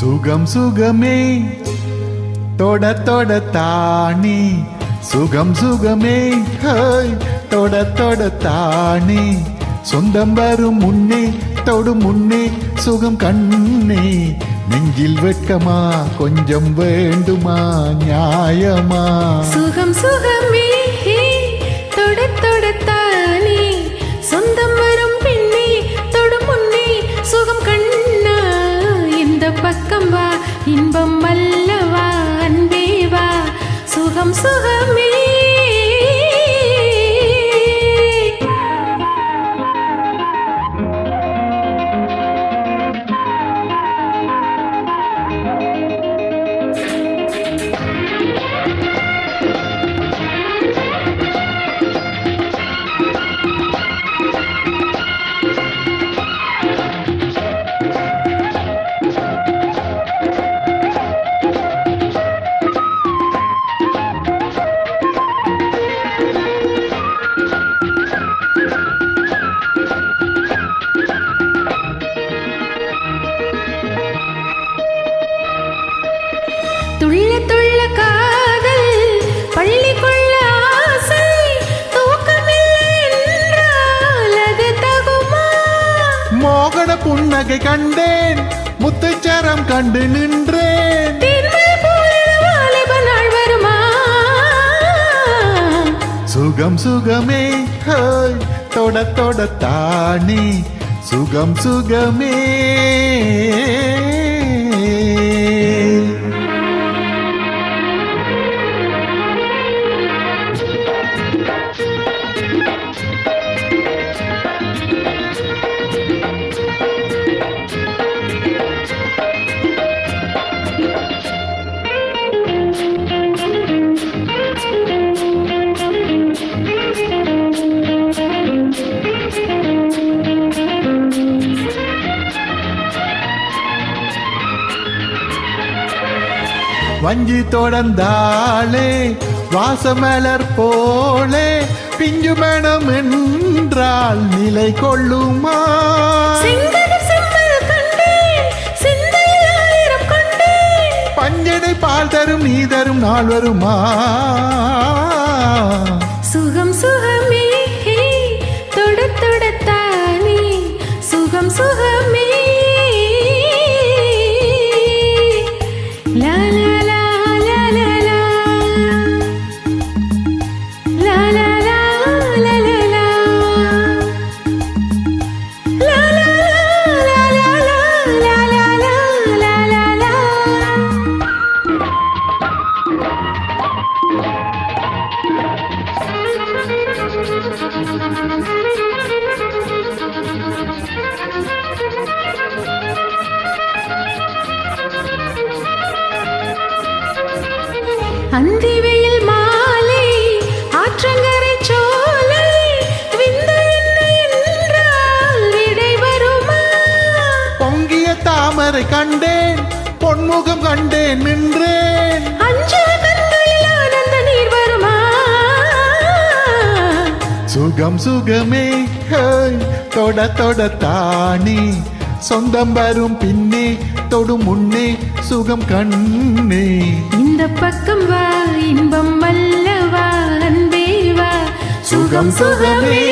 சுகம் சுகமே தொட தொட தானே சுகம் சுகமே ஹாய் தொட தொட தானே சொந்தம் வரும் முன்னே தொடு முன்னே சுகம் கண்ணே நெஞ்சில் வெட்கமா கொஞ்சம் வேண்டுமா நியாயமா சுகம் சுகமே தொட தொட தானே சொந்தம் வரும் பின்னே தொடு முன்னே சுகம் கண்ணா இந்த பக்கம் வா இன்பம் அல்லவா அன்பே வா சுகம் சுகமே துள்ள துள்ள காதல் பள்ளிக்குள்ள ஆசை தூக்கமில்லை என்றால் அது தகுமா மோகன புன்னகை கண்டேன் முத்துச்சரம் கண்டு நின்றேன் வாலிபநாள் வருமா சுகம் சுகமே ஹாய் தொட தொட தானே சுகம் சுகமே வஞ்சி தொடர்ந்தாளே வாசமலர் போலே பிஞ்சு மனம் என்றால் நிலை கொள்ளுமா பஞ்சனை பால் தரும் நீ தரும் நாள் வருமா சுகம் சுகமே தொட தொட தானே சுகம் சுகமே லா லா அந்தி வெயில் மாலை ஆற்றங்கரை சோலை விந்து என்றால் விடை வருமா பொங்கிய தாமரை கண்டேன் பொன்முகம் கண்டேன் நின்றேன் ஆனந்த நீர் வருமா சுகம் சுகமே ஹாய் தொட தொட தானே சொந்தம் வரும் பின்னே தொடு முன்னே சுகம் கண்ணே இந்த பக்கம் வா இன்பம் அல்லவா அன்பே வா சுகம் சுகமே